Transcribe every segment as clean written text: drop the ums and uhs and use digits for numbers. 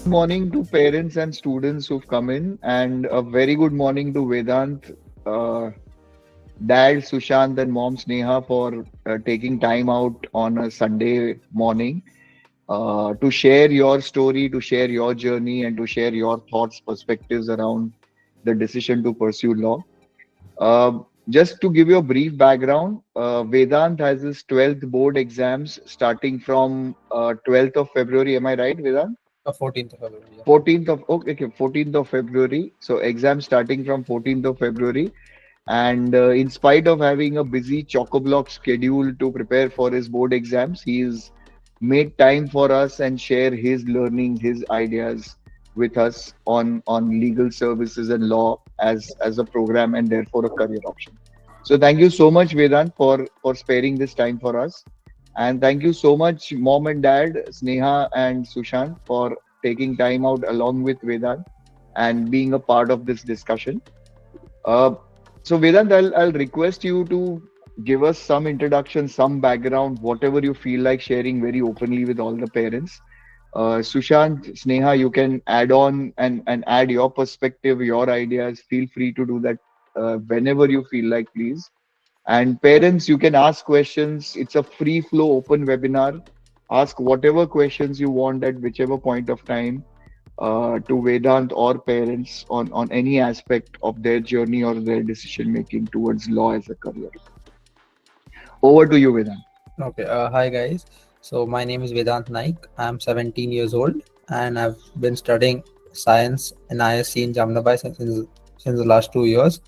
Morning to parents and students who've come in, and a very good morning to Vedant, Dad Sushant, and Mom Sneha for taking time out on a Sunday morning to share your story, to share your journey, and to share your thoughts, perspectives around the decision to pursue law. Just to give you a brief background, Vedant has his 12th board exams starting from 12th of February. Am I right, Vedant? 14th of February. Yeah. 14th of okay, 14th of February. So exam starting from 14th of February. And in spite of having a busy chock-a-block schedule to prepare for his board exams, he's made time for us and share his learning, his ideas with us on legal services and law as a program and therefore a career option. So thank you so much, Vedant, for sparing this time for us. And thank you so much, Mom and Dad, Sneha and Sushant, for taking time out along with Vedant and being a part of this discussion. Uh, so Vedant, I'll request you to give us some introduction, some background, whatever you feel like sharing very openly with all the parents. Sushant, Sneha, you can add on and add your perspective, your ideas. Feel free to do that whenever you feel like, please. And parents, you can ask questions. It's a free flow open webinar. Ask whatever questions you want at whichever point of time to Vedant or parents on any aspect of their journey or their decision making towards law as a career. Over to you, Vedant. Okay. Hi guys. So my name is Vedant Naik. I'm 17 years old and I've been studying science in ISC in Jamnabai since the last 2 years.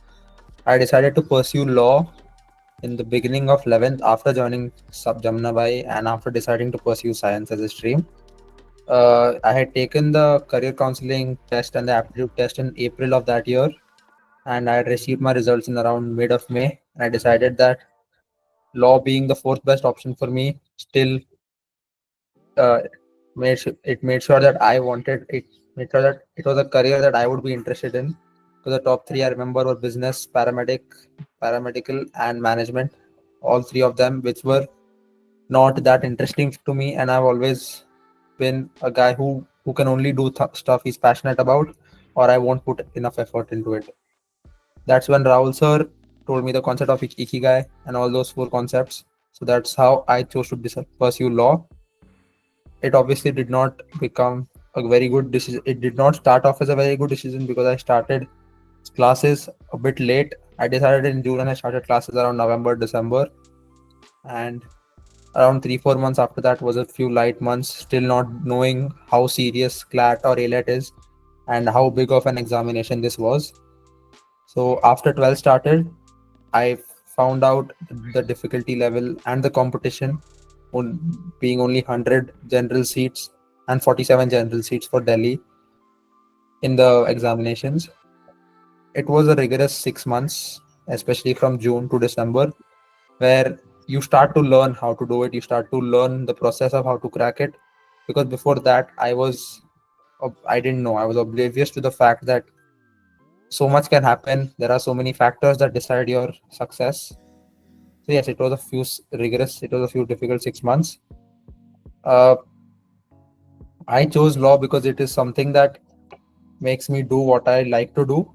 I decided to pursue law in the beginning of 11th after joining Sub Jamnabai and after deciding to pursue science as a stream. I had taken the career counseling test and the aptitude test in April of that year, and I had received my results in around mid of May. And I decided that law being the fourth best option for me still uh, it made sure that I wanted it made sure that it was a career that I would be interested in. So the top three I remember were business, paramedical, and management. All three of them, which were not that interesting to me, and I've always been a guy who can only do stuff he's passionate about, or I won't put enough effort into it. That's when Rahul sir told me the concept of ikigai and all those four concepts. So that's how I chose to pursue law. It obviously did not become a very good decision. It did not start off as a very good decision because I started classes a bit late. I decided in June and I started classes around November, December. And around 3-4 months after that was a few light months, still not knowing how serious CLAT or AILET is and how big of an examination this was. So after 12 started, I found out the difficulty level and the competition being only 100 general seats and 47 general seats for Delhi in the examinations. It was a rigorous 6 months, especially from June to December, where you start to learn how to do it. You start to learn the process of how to crack it. Because before that, I didn't know. I was oblivious to the fact that so much can happen. There are so many factors that decide your success. So yes, it was a few rigorous. It was a few difficult 6 months. Uh, I chose law because it is something that makes me do what I like to do,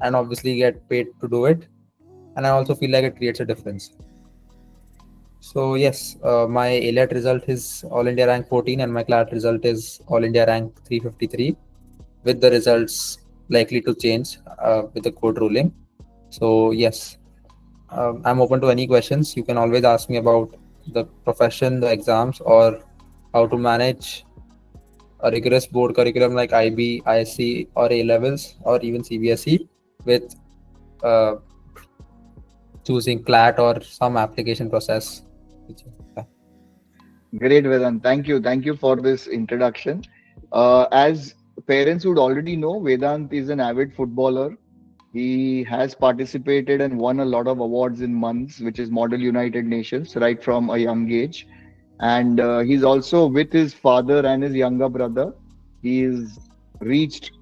and obviously get paid to do it. And I also feel like it creates a difference. So yes, my AILET result is All India rank 14 and my CLAT result is All India rank 353, with the results likely to change with the court ruling. So yes, I'm open to any questions. You can always ask me about the profession, the exams, or how to manage a rigorous board curriculum like IB, ISC, or A levels, or even CBSE with uh, choosing CLAT or some application process. Great, Vedant. Thank you. Thank you for this introduction. As parents would already know, Vedant is an avid footballer. He has participated and won a lot of awards in MUNs, which is Model United Nations, right from a young age. And he's also with his father and his younger brother. He's reached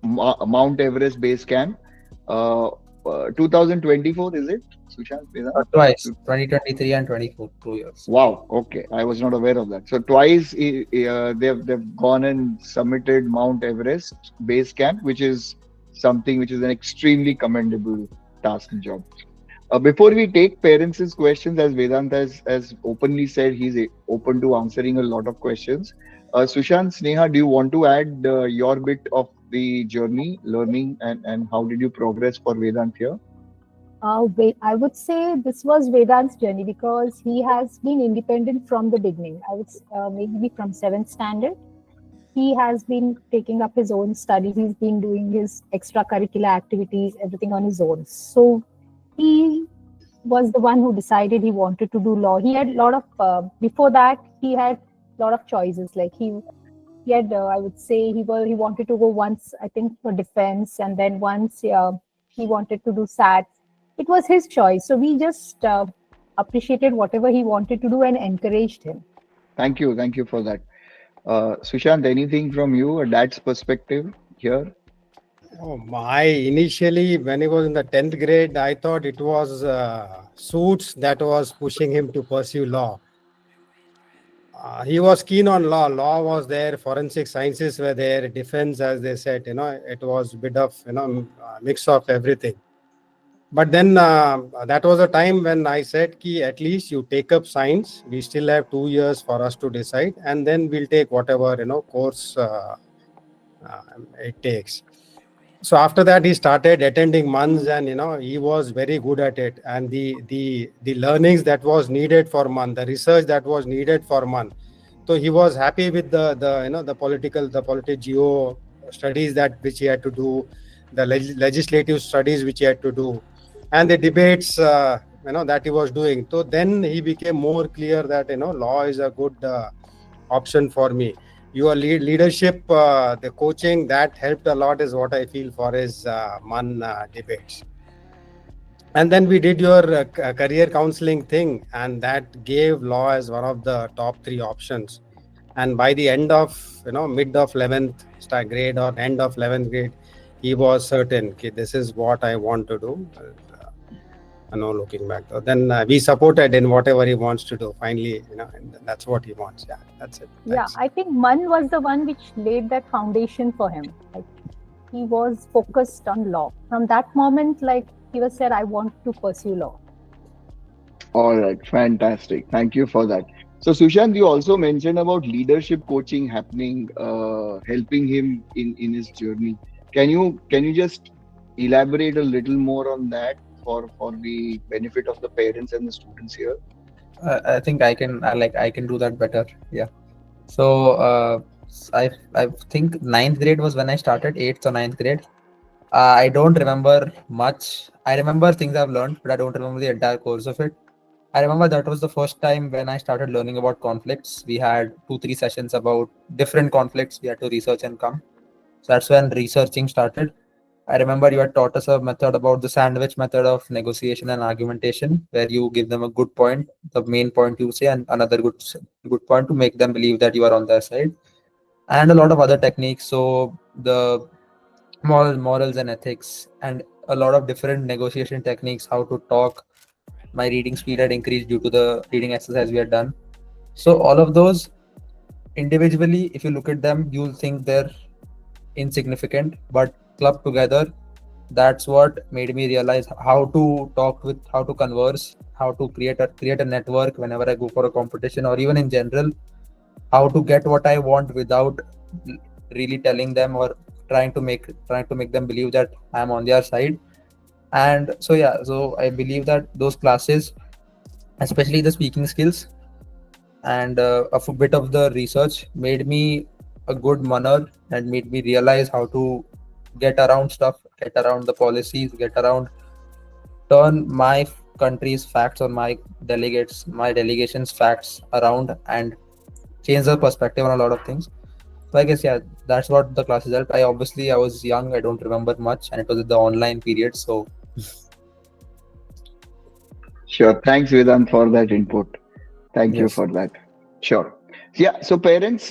Mount Everest base camp. Uh, 2024, is it, Sushant, Vedant? Twice, 2023 and 24, 2 years. Wow, okay. I was not aware of that. So twice they've gone and submitted Mount Everest base camp, which is something which is an extremely commendable task and job. Before we take parents' questions, as Vedant has openly said, he's open to answering a lot of questions. Sushant, Sneha, do you want to add your bit of the journey, learning, and how did you progress for Vedant here? I would say this was Vedant's journey because he has been independent from the beginning. I would maybe from seventh standard. He has been taking up his own studies. He's been doing his extracurricular activities, everything on his own. So he was the one who decided he wanted to do law. He had a lot of before that he had a lot of choices. Like he had I would say he wanted to go once I think for defense, and then once he wanted to do SAT. It was his choice. So we just appreciated whatever he wanted to do and encouraged him. Thank you for that. Sushant, anything from you, a dad's perspective here? Oh, I initially, when he was in the 10th grade, I thought it was suits that was pushing him to pursue law. He was keen on law. Law was there, forensic sciences were there, defense, as they said, it was a bit of, mix of everything. But then that was a time when I said, ki at least you take up science. We still have 2 years for us to decide, and then we'll take whatever, course it takes. So after that, he started attending MUNs, and he was very good at it. And the learnings that was needed for MUN, the research that was needed for MUN. So he was happy with the political geo studies which he had to do, the legislative studies which he had to do, and the debates that he was doing. So then he became more clear that law is a good option for me. Your leadership, the coaching, that helped a lot is what I feel for his MUN debates. And then we did your career counseling thing, and that gave law as one of the top 3 options. And by the end of mid of 11th grade or end of 11th grade, he was certain, okay, this is what I want to do. Looking back, then we supported in whatever he wants to do. Finally, and that's what he wants. Yeah, that's it. Thanks. Yeah, I think MUN was the one which laid that foundation for him. Like, he was focused on law. From that moment, he was said, I want to pursue law. All right, fantastic. Thank you for that. So Sushant, you also mentioned about leadership coaching happening, helping him in his journey. Can you just elaborate a little more on that for the benefit of the parents and the students here? I think I can do that better. Yeah. So I think 9th grade was when I started, 8th or 9th grade. I don't remember much. I remember things I've learned, but I don't remember the entire course of it. I remember that was the first time when I started learning about conflicts. We had 2-3 sessions about different conflicts we had to research and come. So that's when researching started. I remember you had taught us a method about the sandwich method of negotiation and argumentation, where you give them a good point, the main point you say, and another good point to make them believe that you are on their side, and a lot of other techniques. So the morals and ethics, and a lot of different negotiation techniques, how to talk. My reading speed had increased due to the reading exercise we had done. So all of those individually, if you look at them, you'll think they're insignificant, but clubbed together, that's what made me realize how to talk with, how to converse, how to create a network whenever I go for a competition, or even in general, how to get what I want without really telling them or trying to make them believe that I'm on their side. And so I believe that those classes, especially the speaking skills and a bit of the research, made me a good manner and made me realize how to get around stuff, get around the policies, turn my country's facts or my delegation's facts around and change the perspective on a lot of things. So I guess, that's what the classes helped. I was young, I don't remember much, and it was the online period. So Sure. Thanks, Vedant, for that input. Thank you yes. for that. Sure. Yeah. So parents,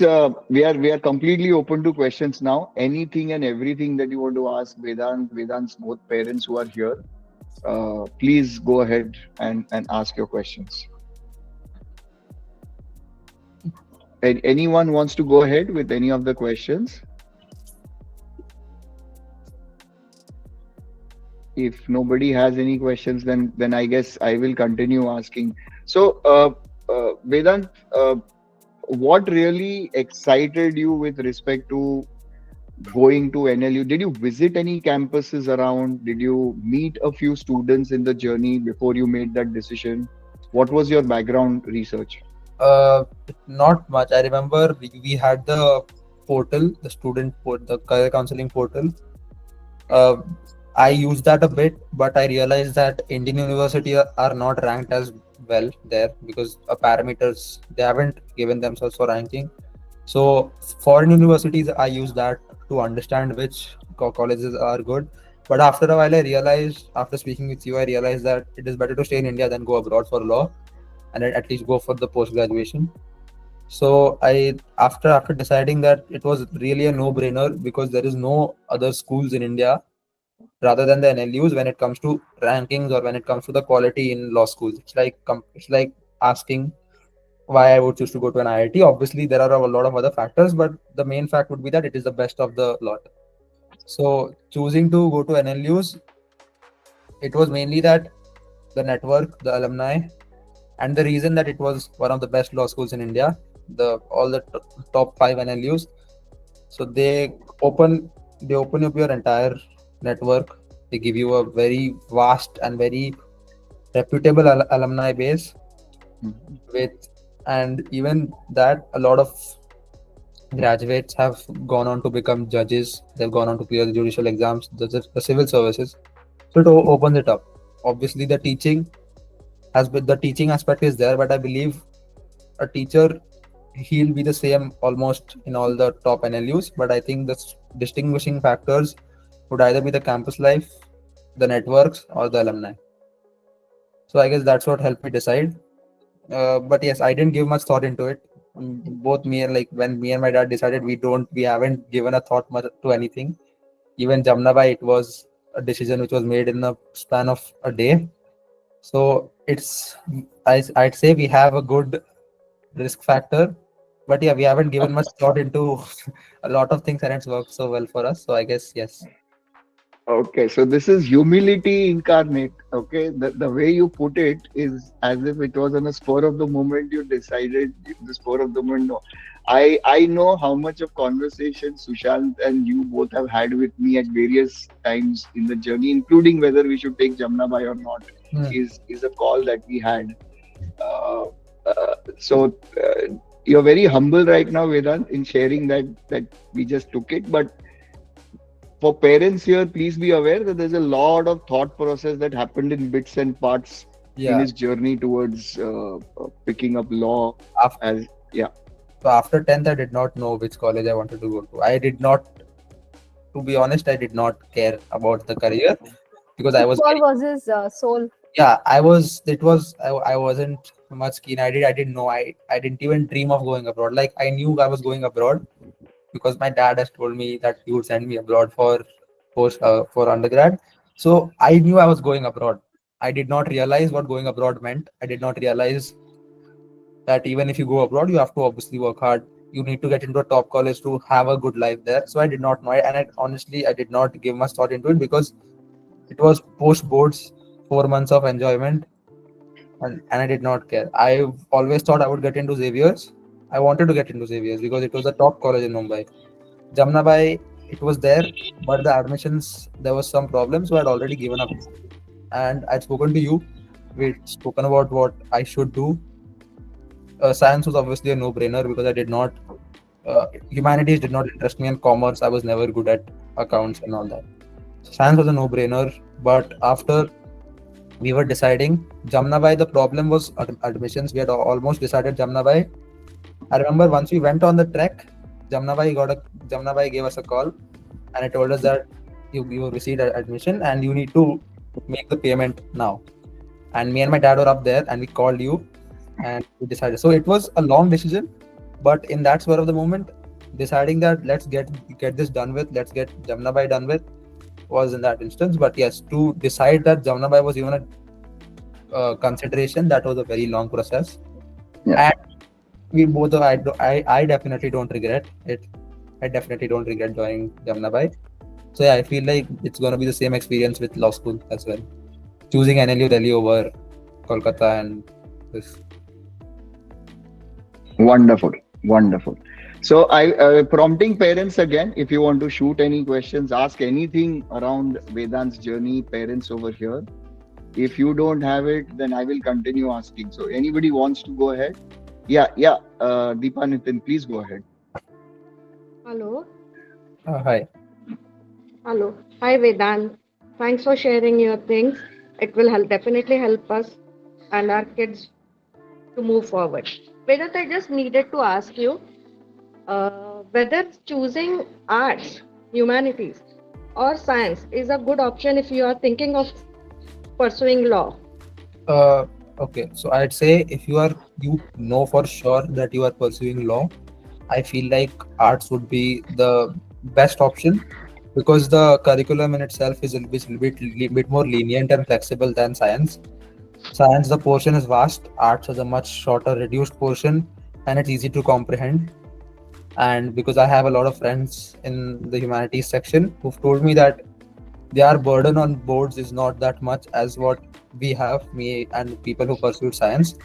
we are completely open to questions now. Anything and everything that you want to ask Vedant's both parents who are here. Please go ahead and ask your questions. Anyone wants to go ahead with any of the questions? If nobody has any questions, then I guess I will continue asking. So, Vedant, what really excited you with respect to going to NLU? Did you visit any campuses around? Did you meet a few students in the journey before you made that decision? What was your background research? Uh, Not much. I remember we had the portal, the the career counseling portal. Uh, I used that a bit, but I realized that Indian university are not ranked as well there because parameters they haven't given themselves for ranking. So foreign universities, I use that to understand which colleges are good. But after a while, I realized, after speaking with you, I realized that it is better to stay in India than go abroad for law, and at least go for the post graduation. So after deciding that it was really a no brainer because there is no other schools in India rather than the NLUs when it comes to rankings or when it comes to the quality in law schools. It's like asking why I would choose to go to an IIT. Obviously, there are a lot of other factors, but the main fact would be that it is the best of the lot. So choosing to go to NLUs, it was mainly that the network, the alumni, and the reason that it was one of the best law schools in India, the all the top 5 NLUs. So they open up your entire network. They give you a very vast and very reputable alumni base with, and even that a lot of graduates have gone on to become judges. They've gone on to clear the judicial exams, the civil services. So it opens it up. Obviously, the teaching aspect is there, but I believe a teacher, he'll be the same almost in all the top NLUs. But I think the distinguishing factors would either be the campus life, the networks, or the alumni. So I guess that's what helped me decide. But yes, I didn't give much thought into it. Both me and like when me and my dad decided, we haven't given a thought much to anything. Even Jamnabai, it was a decision which was made in the span of a day. So I'd say we have a good risk factor, but yeah, we haven't given much thought into a lot of things, and it's worked so well for us. So I guess yes. Okay, so this is humility incarnate. Okay, the way you put it is as if it was on a spur of the moment you decided, the spur of the moment. No, I know how much of conversation Sushant and you both have had with me at various times in the journey, including whether we should take Jamnabai or not. Hmm. Is a call that we had. Uh, so you're very humble right now, Vedant, in sharing that we just took it, but for parents here, please be aware that there's a lot of thought process that happened in bits and parts in Yeah. his journey towards picking up law. After, As yeah, so after 10th, I did not know which college I wanted to go to. I did not, to be honest, I did not care about the career because I was Football very, was his soul. yeah, I was, it was, I wasn't much keen. I didn't know. I didn't even dream of going abroad. Like I knew I was going abroad because my dad has told me that he would send me abroad for for undergrad. So I knew I was going abroad. I did not realize what going abroad meant. I did not realize that even if you go abroad, you have to obviously work hard. You need to get into a top college to have a good life there. So I did not know it, and honestly I did not give much thought into it because it was post boards, 4 months of enjoyment, and I did not care. I always thought I would get into Xavier's. I wanted to get into Xavier's because it was the top college in Mumbai. Jamnabai, it was there, but the admissions, there was some problem, so I'd already given up. And I'd spoken to you. We'd spoken about what I should do. Science was obviously a no-brainer because I did not. Humanities did not interest me, and commerce, I was never good at accounts and all that. Science was a no-brainer, but after we were deciding Jamnabai, the problem was admissions. We had almost decided Jamnabai. I remember once we went on the trek, Jamnabai gave us a call, and it told us that you received admission and you need to make the payment now. And me and my dad were up there, and we called you, and we decided. So it was a long decision, but in that spur of the moment, deciding that let's get this done with, let's get Jamnabai done with. was in that instance. But yes, to decide that Jamnabai was even a consideration, that was a very long process. Yeah. And we both, I definitely don't regret it. I definitely don't regret joining Jamnabai. So yeah, I feel like it's going to be the same experience with law school as well. Choosing NLU Delhi over Kolkata and this. Wonderful, wonderful. So I prompting parents again, if you want to shoot any questions, ask anything around Vedant's journey, parents over here. If you don't have it, then I will continue asking. So anybody wants to go ahead? Yeah. Deepa Nitin, please go ahead. Hello. Hi. Hello. Hi, Vedant. Thanks for sharing your things. It will definitely help us and our kids to move forward. Vedant, I just needed to ask you whether choosing arts, humanities, or science is a good option if you are thinking of pursuing law. Okay, so I'd say if you know for sure that you are pursuing law, I feel like arts would be the best option because the curriculum in itself is a bit more lenient and flexible than science. Science, the portion is vast. Arts is a much shorter, reduced portion, and it's easy to comprehend. And because I have a lot of friends in the humanities section who've told me that their burden on boards is not that much as what we have, me and people who pursued science,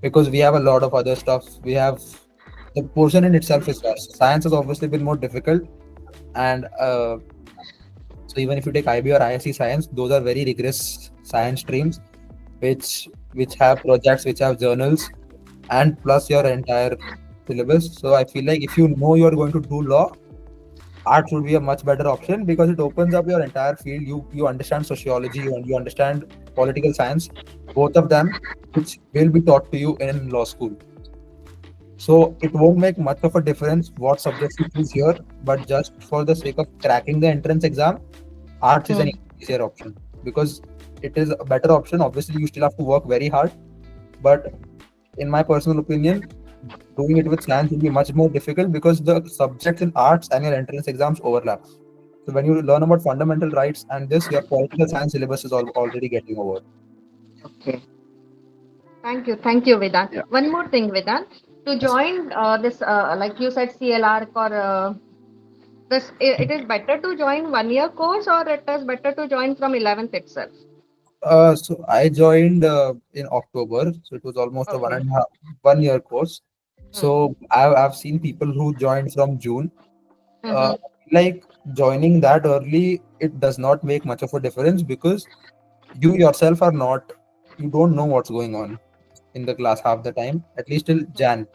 because we have a lot of other stuff. We have the portion in itself is vast. Science has obviously been more difficult, and so even if you take IB or ISC science, those are very rigorous science streams, which have projects, which have journals, and plus your entire syllabus. So I feel like if you know you are going to do law, arts would be a much better option because it opens up your entire field. You understand sociology and you understand political science, both of them, which will be taught to you in law school. So it won't make much of a difference what subjects you choose here, but just for the sake of cracking the entrance exam, arts is an easier option because it is a better option. Obviously, you still have to work very hard, but in my personal opinion, doing it with science will be much more difficult because the subjects in arts and your entrance exams overlap. So when you learn about fundamental rights and this, your political science syllabus is already getting over. Okay. Thank you, Vedant. Yeah. One more thing, Vedant. To join this, like you said, CLR or this, it is better to join 1 year course or it is better to join from 11th itself? So I joined in October, so it was almost a Okay. 1.5 1 year course. So I've seen people who joined from June. Like joining that early, it does not make much of a difference because you yourself you don't know what's going on in the class half the time, at least till Jan,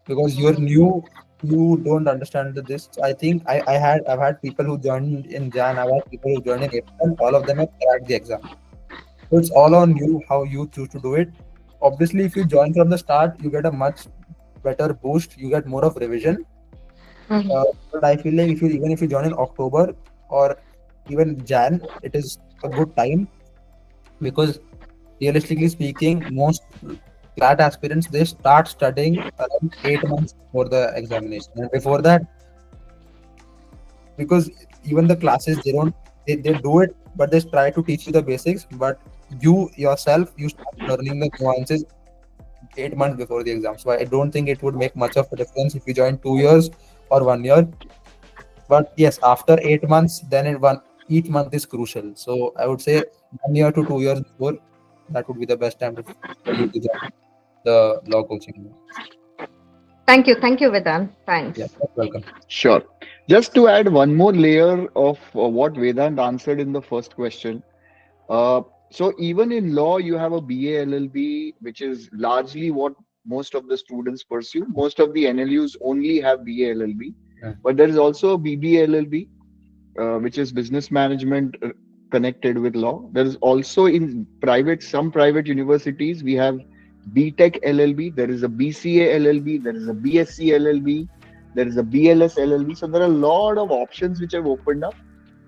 because you're new, you don't understand this. I think I've had people who joined in Jan, I've had people who joined in April, all of them have cracked the exam. So it's all on you how you choose to do it. Obviously, if you join from the start, you get a much better boost. You get more of revision. But I feel like even if you join in October or even Jan, it is a good time because realistically speaking, most CLAT aspirants they start studying around 8 months before the examination, and before that, because even the classes they do it, but they try to teach you the basics, but you yourself you start learning the nuances 8 months before the exam. So I don't think it would make much of a difference if you join 2 years or 1 year. But yes, after 8 months, then each month is crucial. So I would say 1 year to 2 years before, that would be the best time for you to join the law coaching. Thank you, Vedant. Thanks. Yeah, welcome. Sure. Just to add one more layer of what Vedant answered in the first question. So even in law, you have a BA LLB, which is largely what most of the students pursue. Most of the NLUs only have BA LLB, but there is also a BBA LLB, which is business management connected with law. There is also in some private universities, we have BTech LLB, there is a BCA LLB, there is a BSc LLB, there is a BLS LLB. So there are a lot of options which have opened up.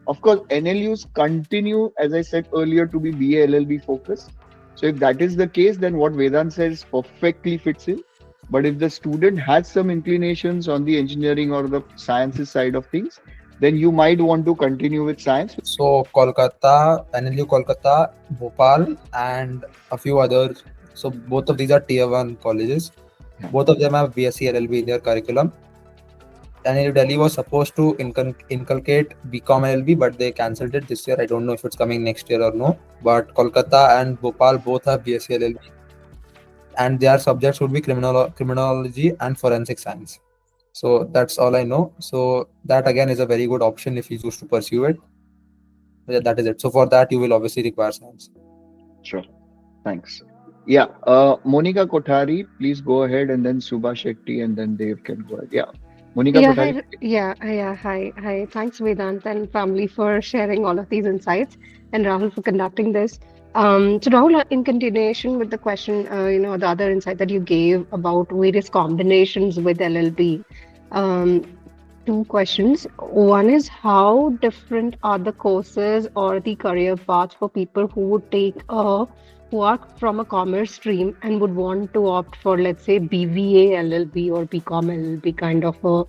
Of course, NLUs continue, as I said earlier, to be BA LLB focused. So if that is the case, then what Vedant says perfectly fits in. But if the student has some inclinations on the engineering or the sciences side of things, then you might want to continue with science. So Kolkata, NLU Kolkata, Bhopal, and a few others. So both of these are tier one colleges. Yeah. Both of them have BSc LLB in their curriculum. NLU Delhi was supposed to inculcate BCom LLB, but they cancelled it this year. I don't know if it's coming next year or no. But Kolkata and Bhopal both have BSc LLB, and their subjects would be criminology and forensic science. So that's all I know. So that again is a very good option if you choose to pursue it. Yeah, that is it. So for that, you will obviously require science. Sure. Thanks. Yeah. Monica Kothari, please go ahead, and then Subha Shetty, and then Dev can go ahead. Yeah. Monica Yeah, Kothari. hi. Thanks, Vedant and family, for sharing all of these insights, and Rahul for conducting this. So Rahul, in continuation with the question, the other insight that you gave about various combinations with LLB, um, two questions. One is, how different are the courses or the career paths for people who would take who are from a commerce stream and would want to opt for, let's say, BBA LLB or BCom LLB kind of a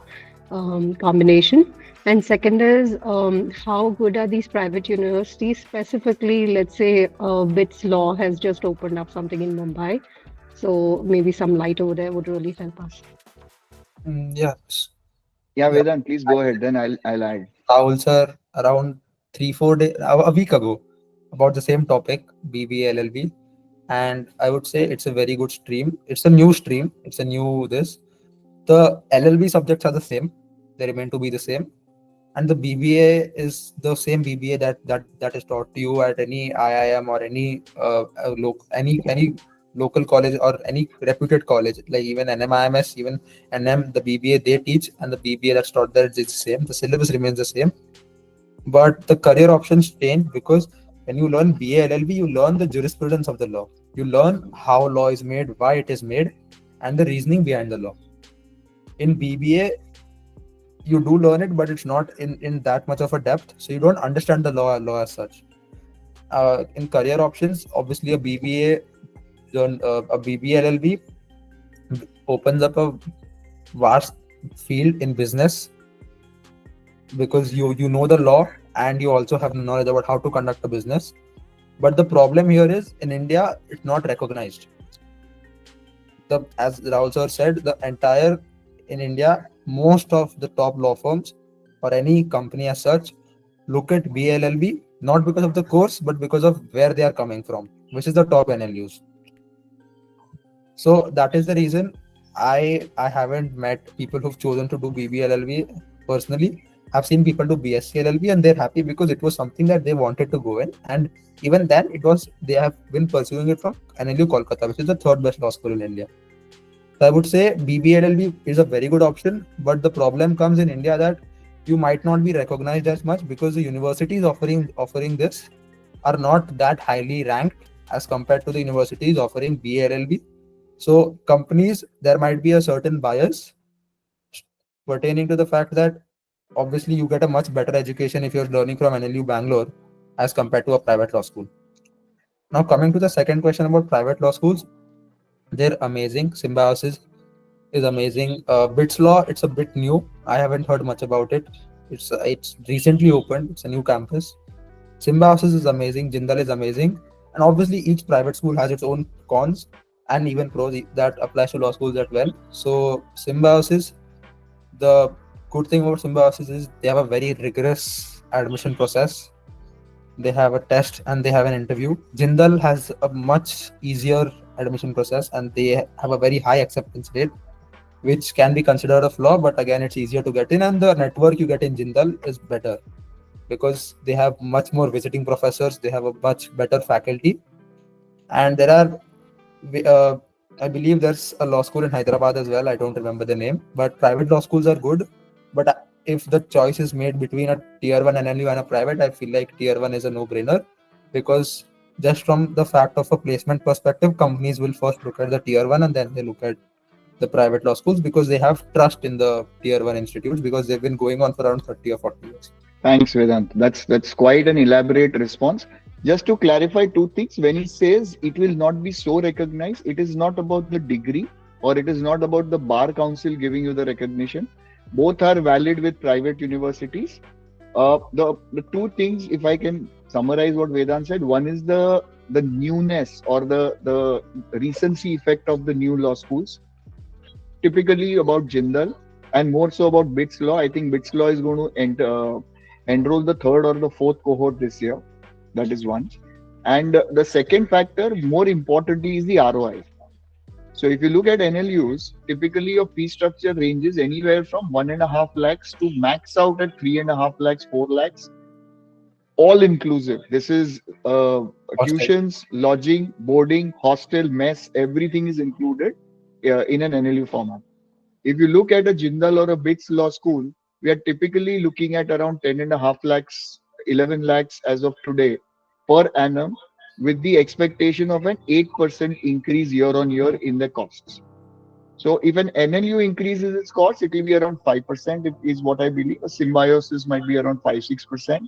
combination? And second is, how good are these private universities? Specifically, let's say BITS Law has just opened up something in Mumbai. So maybe some light over there would really help us. Yeah. Yeah, Yeah. Vedant, please go ahead. Then I'll add. Rahul sir, around 3-4 days, a week ago, about the same topic, BBA LLB, and I would say it's a very good stream. It's a new stream. It's a new this. The LLB subjects are the same. They remain to be the same, and the BBA is the same BBA that is taught to you at any IIM or any any local college or any reputed college, like even NMIMS, even NM, the BBA they teach and the BBA that's taught there is the same. The syllabus remains the same, but the career options change because when you learn BA LLB, you learn the jurisprudence of the law. You learn how law is made, why it is made, and the reasoning behind the law. In BBA, you do learn it, but it's not in that much of a depth, so you don't understand the law as such. In career options, obviously a BBA LLB opens up a vast field in business because you know the law and you also have knowledge about how to conduct a business. But the problem here is, in India, it's not recognized. As Rahul sir said, in India, most of the top law firms or any company as such look at BA LLB not because of the course, but because of where they are coming from, which is the top NLUs. So that is the reason I haven't met people who've chosen to do BBA LLB personally. I've seen people do BSc LLB and they're happy because it was something that they wanted to go in, and even then they have been pursuing it from NLU Kolkata, which is the third best law school in India. So I would say BBA LLB is a very good option, but the problem comes in India that you might not be recognized as much because the universities offering this are not that highly ranked as compared to the universities offering BA LLB. So companies, there might be a certain bias pertaining to the fact that obviously you get a much better education if you're learning from NLU Bangalore as compared to a private law school. Now coming to the second question about private law schools, they're amazing. Symbiosis is amazing. BITS Law, it's a bit new. I haven't heard much about it. It's recently opened. It's a new campus. Symbiosis is amazing. Jindal is amazing. And obviously each private school has its own cons and even pros that applies to law schools as well. So Symbiosis, the good thing about Symbiosis is they have a very rigorous admission process. They have a test and they have an interview. Jindal has a much easier admission process and they have a very high acceptance rate, which can be considered a flaw, but again, it's easier to get in, and the network you get in Jindal is better because they have much more visiting professors, they have a much better faculty, and there are I believe there's a law school in Hyderabad as well. I don't remember the name, but private law schools are good. But if the choice is made between a tier 1 NLU and a private, I feel like tier 1 is a no-brainer because just from the fact of a placement perspective, companies will first look at the tier 1 and then they look at the private law schools because they have trust in the tier 1 institutes because they've been going on for around 30 or 40 years. Thanks, Vedant. That's quite an elaborate response. Just to clarify two things, when he says it will not be so recognized, it is not about the degree or it is not about the bar council giving you the recognition. Both are valid with private universities. The two things, if I can summarize what Vedant said, one is the newness or the recency effect of the new law schools, typically about Jindal and more so about BITS Law. I think BITS Law is going to enroll the third or the fourth cohort this year. That is one. And the second factor, more importantly, is the ROI. So if you look at NLUs, typically your fee structure ranges anywhere from 1.5 lakhs to max out at 3.5 lakhs, 4 lakhs, all inclusive. This is Hostel. tuitions, lodging, boarding, hostel, mess, everything is included in an NLU format. If you look at a Jindal or a BITS law school, we are typically looking at around 10.5 lakhs, 11 lakhs as of today per annum, with the expectation of an 8% increase year on year in the costs. So if an NLU increases its cost, it will be around 5%, is what I believe. A symbiosis might be around 5-6%.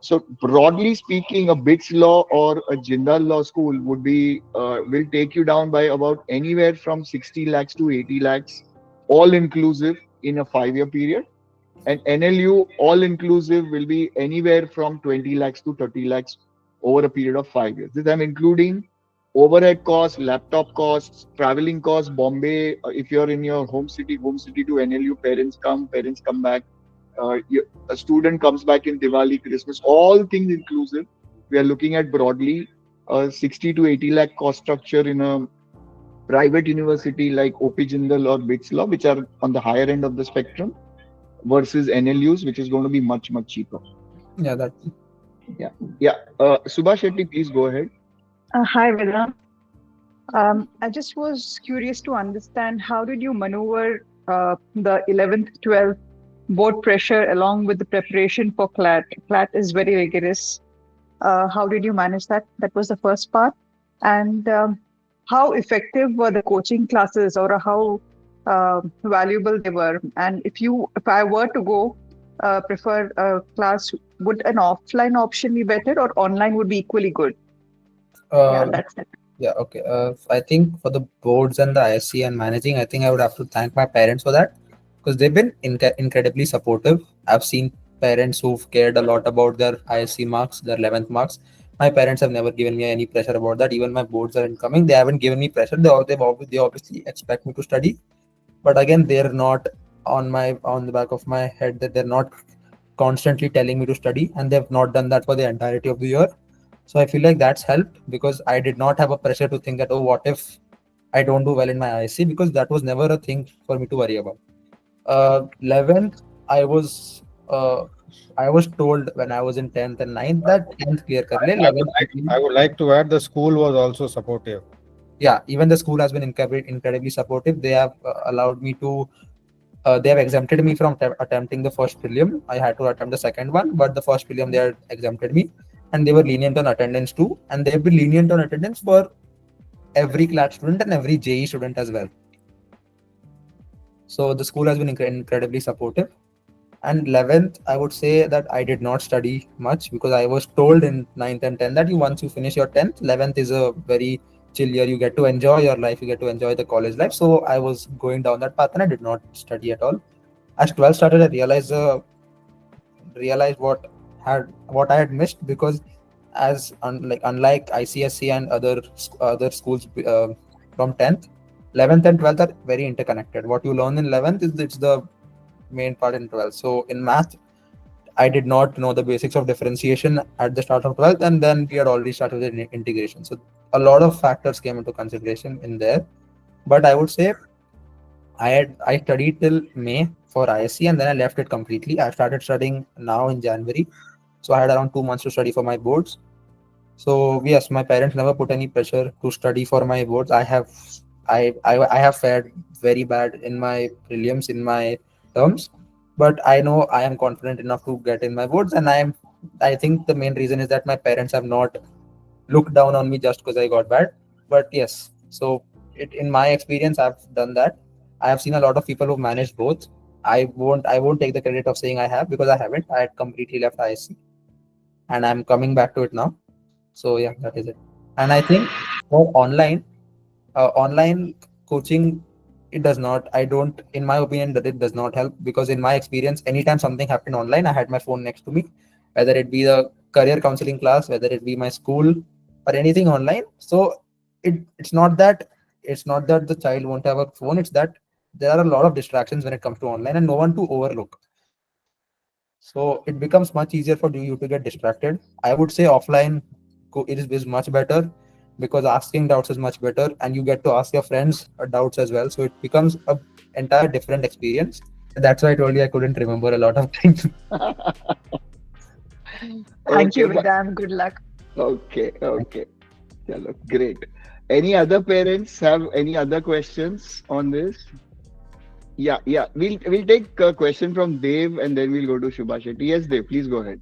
So broadly speaking, a BITS law or a Jindal law school will take you down by about anywhere from 60 lakhs to 80 lakhs, all inclusive in a 5-year period. And NLU all inclusive will be anywhere from 20 lakhs to 30 lakhs over a period of 5 years. This I'm including overhead costs, laptop costs, traveling costs. Bombay, if you're in your home city to NLU, parents come back. A student comes back in Diwali, Christmas, all things inclusive. We are looking at broadly a 60 to 80 lakh cost structure in a private university like OP Jindal or BITS Law, which are on the higher end of the spectrum, versus NLUs, which is going to be much, much cheaper. Yeah, that. Yeah. Yeah. Subhash Shetty, please go ahead. Hi, Vedant. I just was curious to understand how did you maneuver the 11th, 12th board pressure along with the preparation for CLAT? CLAT is very rigorous. How did you manage that? That was the first part. And how effective were the coaching classes, or how valuable they were? And if I were to go prefer a class, would an offline option be better, or online would be equally good? Yeah, that's it. Yeah, okay. I think for the boards and the ISC and managing, I think I would have to thank my parents for that, because they've been incredibly supportive. I've seen parents who've cared a lot about their ISC marks, their 11th marks. My parents have never given me any pressure about that. Even my boards are incoming. They haven't given me pressure. They obviously expect me to study, but again, they're not on the back of my head that they're not constantly telling me to study, and they've not done that for the entirety of the year. So I feel like that's helped, because I did not have a pressure to think that, oh, what if I don't do well in my ISC, because that was never a thing for me to worry about. 11th, I was told when I was in 10th and 9th that 10th clear kar le, 11th. I would like to add the school was also supportive. Yeah, even the school has been incredibly supportive. They have allowed me to. They have exempted me from attempting the first prelim. I had to attempt the second one, but the first prelim they had exempted me, and they were lenient on attendance too. And they've been lenient on attendance for every CLAT student and every JE student as well. So the school has been incredibly supportive. And 11th, I would say that I did not study much, because I was told in 9th and 10th that once you finish your 10th, 11th is a very chill year. You get to enjoy your life. You get to enjoy the college life. So I was going down that path and I did not study at all. As 12th started, I realized what I had missed, because unlike ICSC and other schools from 10th, 11th and 12th are very interconnected. What you learn in 11th it's the main part in 12th. So in math, I did not know the basics of differentiation at the start of 12th, and then we had already started with integration. So a lot of factors came into consideration in there. But I would say I studied till May for ISC, and then I left it completely. I started studying now in January. So I had around 2 months to study for my boards. So yes, my parents never put any pressure to study for my boards. I have fared very bad in my prelims, in my terms, but I know I am confident enough to get in my boards, and I think the main reason is that my parents have not looked down on me just because I got bad. But yes, so in my experience, I've done that. I have seen a lot of people who managed both. I won't take the credit of saying I have, because I haven't. I had completely left ISC, and I'm coming back to it now. So yeah, that is it. And I think for online coaching it does not. I don't, in my opinion, that it does not help, because in my experience, anytime something happened online, I had my phone next to me, whether it be the career counseling class, whether it be my school, or anything online. So it's not that the child won't have a phone. It's that there are a lot of distractions when it comes to online, and no one to overlook. So it becomes much easier for you to get distracted. I would say offline is much better, because asking doubts is much better, and you get to ask your friends doubts as well. So it becomes a entire different experience. That's why I told you I couldn't remember a lot of things. Thank Okay, you, Vedant. Good luck. okay. Chalo, great. Any other parents have any other questions on this? Yeah. We'll take a question from Dev and then we'll go to Shubha Shetty. Yes, Dev, please go ahead.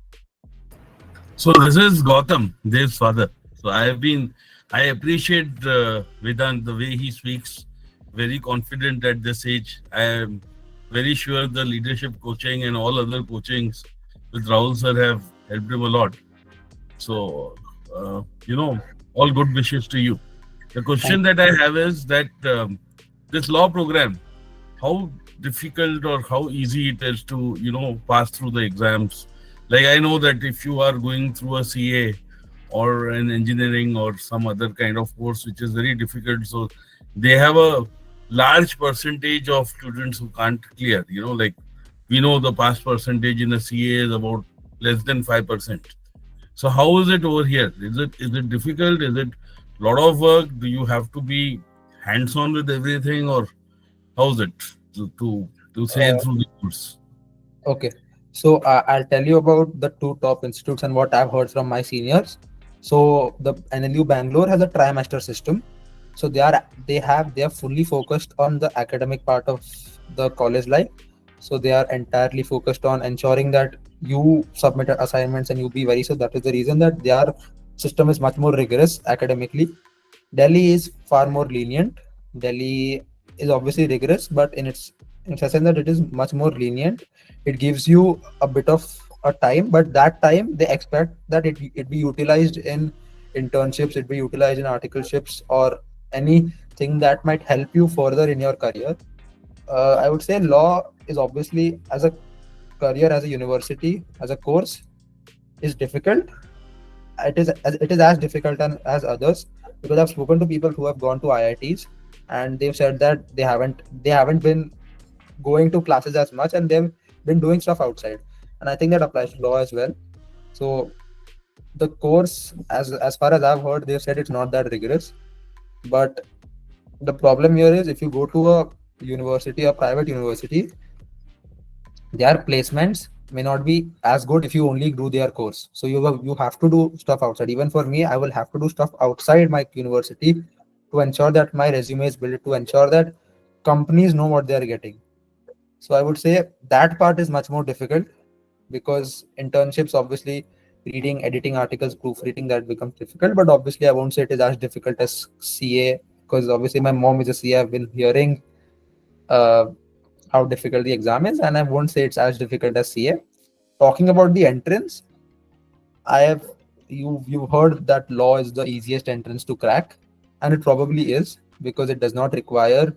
So this is Gautam, Dev's father. So I appreciate Vedant, the way he speaks, very confident at this age. I am very sure the leadership coaching and all other coachings with Rahul sir have helped him a lot. So, all good wishes to you. The question that I have is that this law program, how difficult or how easy it is to, pass through the exams. Like I know that if you are going through a CA or an engineering or some other kind of course which is very difficult, so they have a large percentage of students who can't clear. Like we know the pass percentage in a CA is about less than 5%. So how is it over here? Is it difficult? Is it a lot of work? Do you have to be hands-on with everything, or how is it to say through the course? Okay. So I'll tell you about the two top institutes and what I've heard from my seniors. So the NLU Bangalore has a trimester system. So they are fully focused on the academic part of the college life. So they are entirely focused on ensuring that you submit assignments and you be very. So that is the reason that their system is much more rigorous academically. Delhi is far more lenient. Delhi is obviously rigorous, but in a sense that it is much more lenient. It gives you a bit of a time, but that time they expect that it be utilized in internships, it be utilized in articleships, or anything that might help you further in your career. I would say law is obviously, as a career, as a university, as a course, is difficult. It is as difficult as others, because I've spoken to people who have gone to IITs, and they've said that they haven't been going to classes as much, and they've been doing stuff outside. And I think that applies to law as well. So the course, as far as I've heard, they've said it's not that rigorous. But the problem here is, if you go to a university, a private university, their placements may not be as good if you only do their course. So you have to do stuff outside. Even for me, I will have to do stuff outside my university to ensure that my resume is built, to ensure that companies know what they are getting. So I would say that part is much more difficult, because internships, obviously, reading, editing articles, proofreading, that becomes difficult. But obviously, I won't say it is as difficult as CA, because obviously my mom is a CA. I've been hearing how difficult the exam is, and I won't say it's as difficult as CA. Talking about the entrance, you've heard that law is the easiest entrance to crack, and it probably is, because it does not require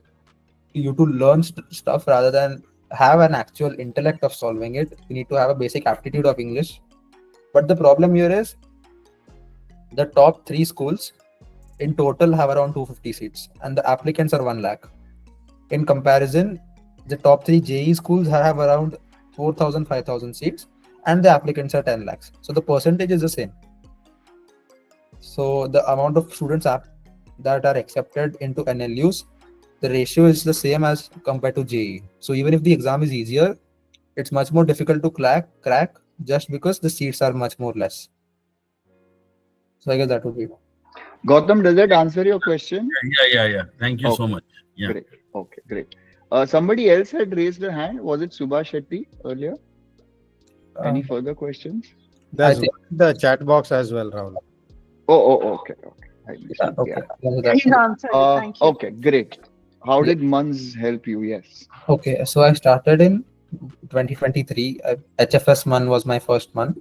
you to learn stuff rather than have an actual intellect of solving it. You need to have a basic aptitude of English. But the problem here is, the top 3 schools in total have around 250 seats, and the applicants are 1 lakh. In comparison, the top 3 JE schools have around 4,000, 5,000 seats, and the applicants are 10 lakhs. So the percentage is the same. So the amount of students that are accepted into NLUs, the ratio is the same as compared to JE. So even if the exam is easier, it's much more difficult to crack just because the seats are much more less. So I guess that would be it. Gautam, does that answer your question? Yeah. Thank you so much. Yeah. Great. Okay, great. Somebody else had raised a hand. Was it Subha Shetty earlier? Any further questions? There's the chat box as well, Rahul. Okay. I missed it. Okay. Yeah. He's answered. Thank you. Okay, great. How did MUNs help you? Yes. Okay, so I started in 2023. HFS MUN was my first MUN.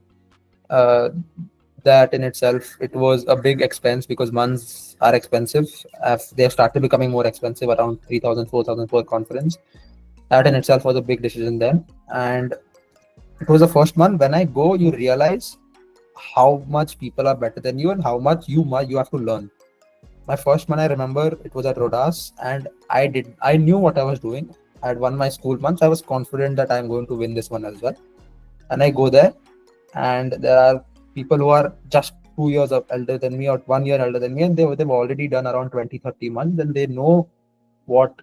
That in itself, it was a big expense because months are expensive. They have started becoming more expensive, around 3,000, 4,000 per conference. That in itself was a big decision then. And it was the first month when I go, you realize how much people are better than you and how much you have to learn. My first month, I remember it was at Rodas, and I knew what I was doing. I had won my school months. I was confident that I'm going to win this one as well. And I go there, and there are people who are just 2 years elder than me or 1 year elder than me, and they've already done around 20, 30 months, and they know what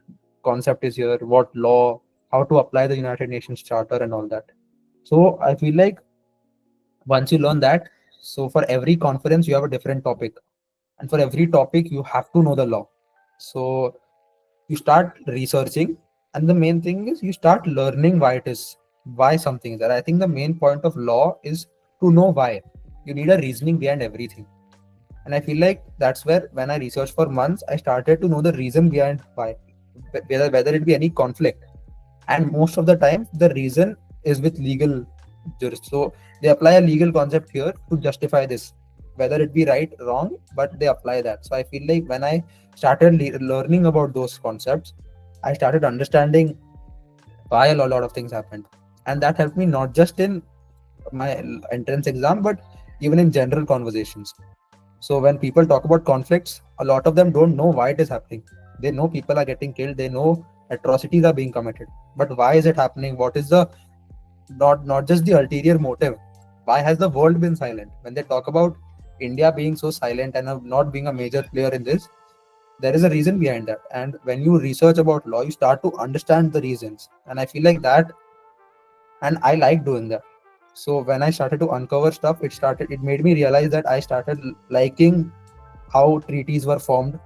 concept is here, what law, how to apply the United Nations Charter and all that. So I feel like once you learn that, so for every conference you have a different topic, and for every topic you have to know the law. So you start researching, and the main thing is you start learning why something is there. I think the main point of law is to know why. You need a reasoning behind everything. And I feel like that's where, when I researched for months, I started to know the reason behind why, whether it be any conflict. And most of the time the reason is with legal jurists. So they apply a legal concept here to justify this, whether it be right, wrong, but they apply that. So I feel like when I started learning about those concepts, I started understanding why a lot of things happened. And that helped me not just in my entrance exam, but even in general conversations. So when people talk about conflicts, a lot of them don't know why it is happening. They know people are getting killed, they know atrocities are being committed, but why is it happening? What is the not just the ulterior motive? Why has the world been silent? When they talk about India being so silent and not being a major player in this, there is a reason behind that. And when you research about law, you start to understand the reasons. And I feel like that, and I like doing that. So when I started to uncover stuff, it made me realize that I started liking how treaties were formed,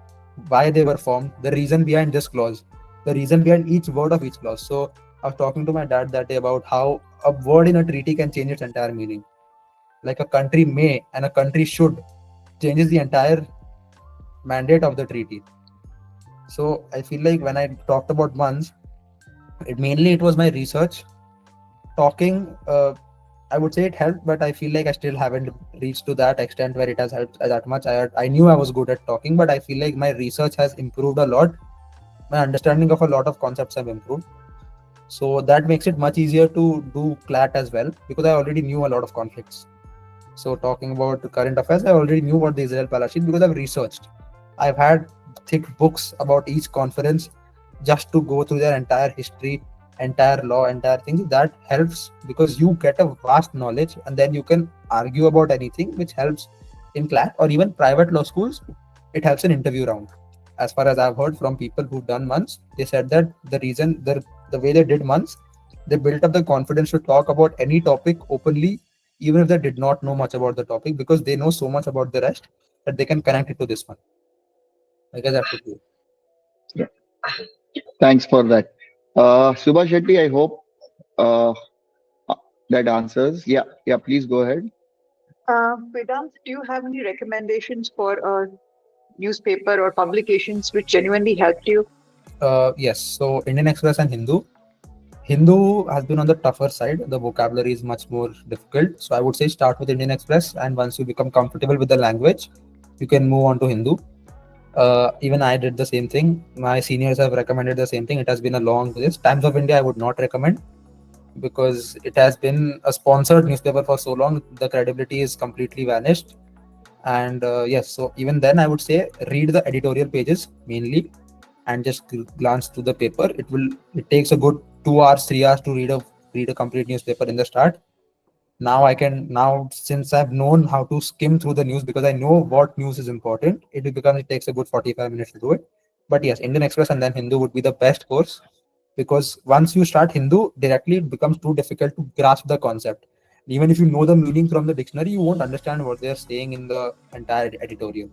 why they were formed, the reason behind this clause, the reason behind each word of each clause. So I was talking to my dad that day about how a word in a treaty can change its entire meaning. Like a country may and a country should changes the entire mandate of the treaty. So I feel like when I talked about months, it was my research. Talking, I would say it helped, but I feel like I still haven't reached to that extent where it has helped that much. I knew I was good at talking, but I feel like my research has improved a lot. My understanding of a lot of concepts have improved. So that makes it much easier to do CLAT as well, because I already knew a lot of conflicts. So talking about current affairs, I already knew what the Israel-Palestine because I've researched. I've had thick books about each conference just to go through their entire history, entire law, entire things. That helps because you get a vast knowledge, and then you can argue about anything, which helps in CLAT or even private law schools. It helps in interview round. As far as I've heard from people who've done months, they said that the way they did months, they built up the confidence to talk about any topic openly, even if they did not know much about the topic, because they know so much about the rest that they can connect it to this one. I guess that would be it. Yeah. Thanks for that. Subha Shetty, I hope uh, that answers. Yeah, please go ahead. Vedant, do you have any recommendations for a newspaper or publications which genuinely helped you? Yes. So Indian Express and Hindu. Hindu has been on the tougher side. The vocabulary is much more difficult. So I would say start with Indian Express, and once you become comfortable with the language, you can move on to Hindu. Even I did the same thing. My seniors have recommended the same thing. It has been a long list. Times of India I would not recommend, because it has been a sponsored newspaper for so long. The credibility is completely vanished. And yes, so even then I would say read the editorial pages mainly, and just glance through the paper. It takes a good 2 hours, 3 hours to read a complete newspaper in the start. Now since I've known how to skim through the news, because I know what news is important, it takes a good 45 minutes to do it. But yes, Indian Express and then Hindu would be the best course, because once you start Hindu directly, it becomes too difficult to grasp the concept. Even if you know the meaning from the dictionary, you won't understand what they're saying in the entire editorial.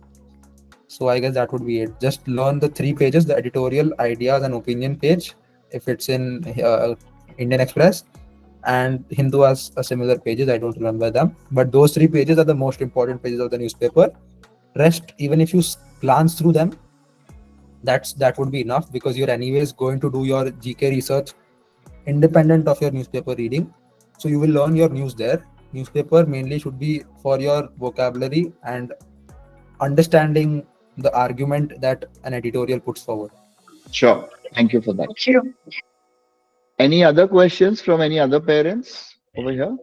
So I guess that would be it. Just learn the 3 pages, the editorial, ideas, and opinion page, if it's in Indian Express. And Hindu has a similar pages. I don't remember them, but those 3 pages are the most important pages of the newspaper. Rest, even if you glance through them, that would be enough, because you're anyways going to do your GK research independent of your newspaper reading. So you will learn your news there. newspaper mainly should be for your vocabulary and understanding the argument that an editorial puts forward. Sure. Thank you for that. Thank you. Any other questions from any other parents over here?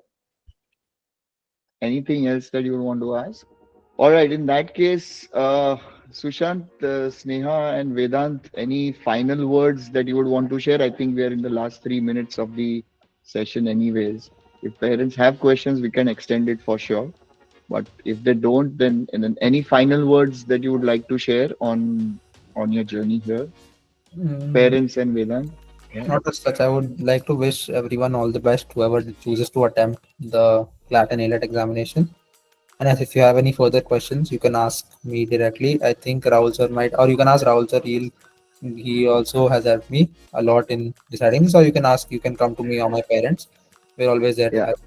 Anything else that you would want to ask? All right. In that case, Sushant, Sneha, and Vedant, any final words that you would want to share? I think we are in the last 3 minutes of the session, anyways. If parents have questions, we can extend it for sure. But if they don't, then and then any final words that you would like to share on your journey here, parents and Vedant? Yeah. Not as such. I would like to wish everyone all the best, whoever chooses to attempt the CLAT and AILET examination. And as if you have any further questions, you can ask me directly. I think Rahul sir might, or you can ask Rahul sir. He also has helped me a lot in deciding this. Or you can come to me or my parents. We're always there to Yeah. help.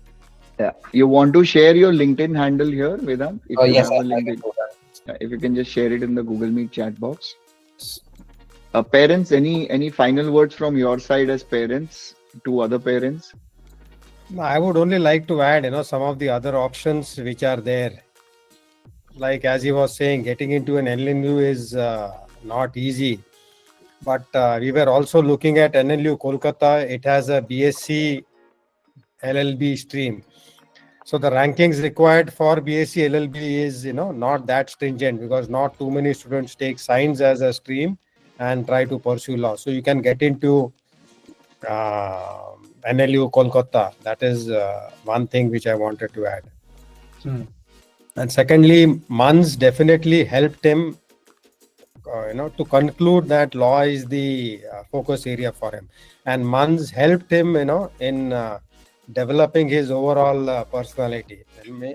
Yeah. You want to share your LinkedIn handle here, Vedant? If you Yes, have a I can LinkedIn, do that. yeah, if you can just share it in the Google Meet chat box. Parents, any final words from your side as parents to other parents? I would only like to add, some of the other options which are there. Like as he was saying, getting into an NLU is not easy. But we were also looking at NLU Kolkata. It has a BSc LLB stream. So the rankings required for BSc LLB is, not that stringent, because not too many students take science as a stream and try to pursue law. So you can get into NLU Kolkata. That is one thing which I wanted to add. And secondly, MUNs definitely helped him, to conclude that law is the focus area for him. And MUNs helped him, in developing his overall personality.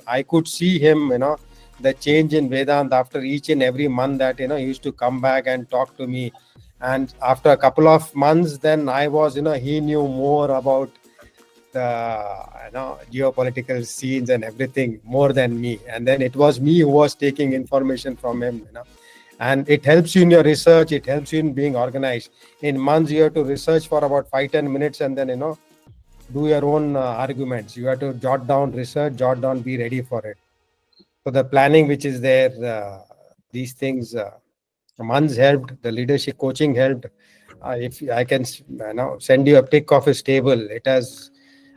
I could see him, the change in Vedant after each and every month that, he used to come back and talk to me. And after a couple of months, then I was, he knew more about the geopolitical scenes and everything more than me. And then it was me who was taking information from him, and it helps you in your research. It helps you in being organized. In months, you have to research for about 5-10 minutes and then, do your own arguments. You have to jot down research, jot down, be ready for it. So the planning which is there, these things, months helped, the leadership coaching helped. If I can send you a pic of his table, it has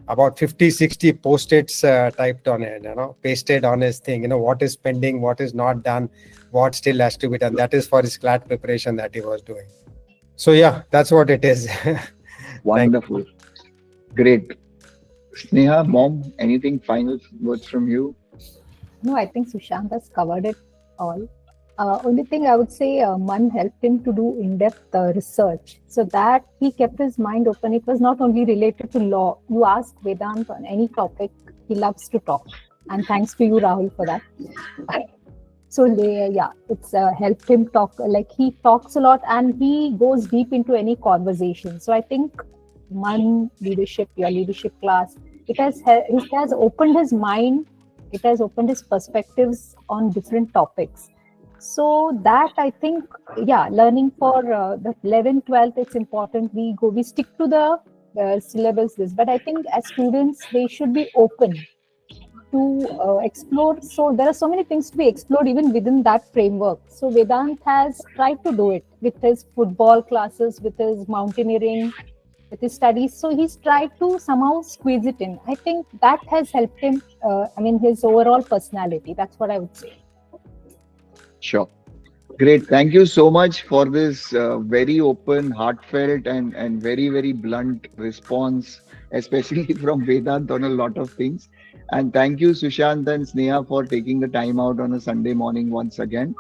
about 50-60 post-its typed on it, pasted on his thing, what is pending, what is not done, what still has to be done. That is for his CLAT preparation that he was doing. So yeah, that's what it is. Wonderful. Great. Sneha, mom, anything final words from you? No, I think Sushant has covered it all. Only thing I would say, MUN helped him to do in-depth research, so that he kept his mind open. It was not only related to law. You ask Vedant on any topic, he loves to talk. And thanks to you, Rahul, for that. So yeah, it's helped him talk. Like, he talks a lot and he goes deep into any conversation. So I think MUN leadership, your leadership class, it has opened his mind. It has opened his perspectives on different topics. So that, I think, yeah, learning for the 11th, 12th, it's important. We stick to the syllabus, but I think as students, they should be open to explore. So there are so many things to be explored even within that framework. So Vedant has tried to do it with his football classes, with his mountaineering, with his studies. So he's tried to somehow squeeze it in. I think that has helped him, his overall personality. That's what I would say. Sure. Great. Thank you so much for this very open, heartfelt, and very, very blunt response, especially from Vedant on a lot of things. And thank you, Sushant and Sneha, for taking the time out on a Sunday morning once again.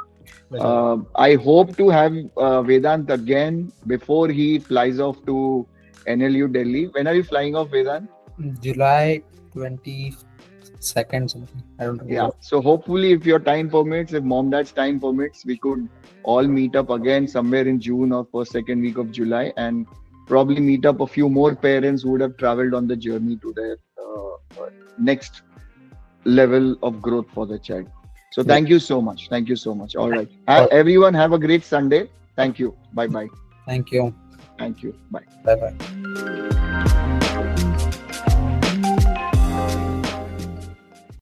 I hope to have Vedant again before he flies off to NLU Delhi. When are you flying off, Vedant? July 22nd, something. I don't remember. Yeah. So hopefully, if your time permits, if mom dad's time permits, we could all meet up again somewhere in June or first, second week of July, and probably meet up a few more parents who would have traveled on the journey to their next level of growth for the child. So thank you so much. Thank you so much. All right. Everyone have a great Sunday. Thank you. Bye-bye. Thank you. Thank you. Bye. Bye-bye.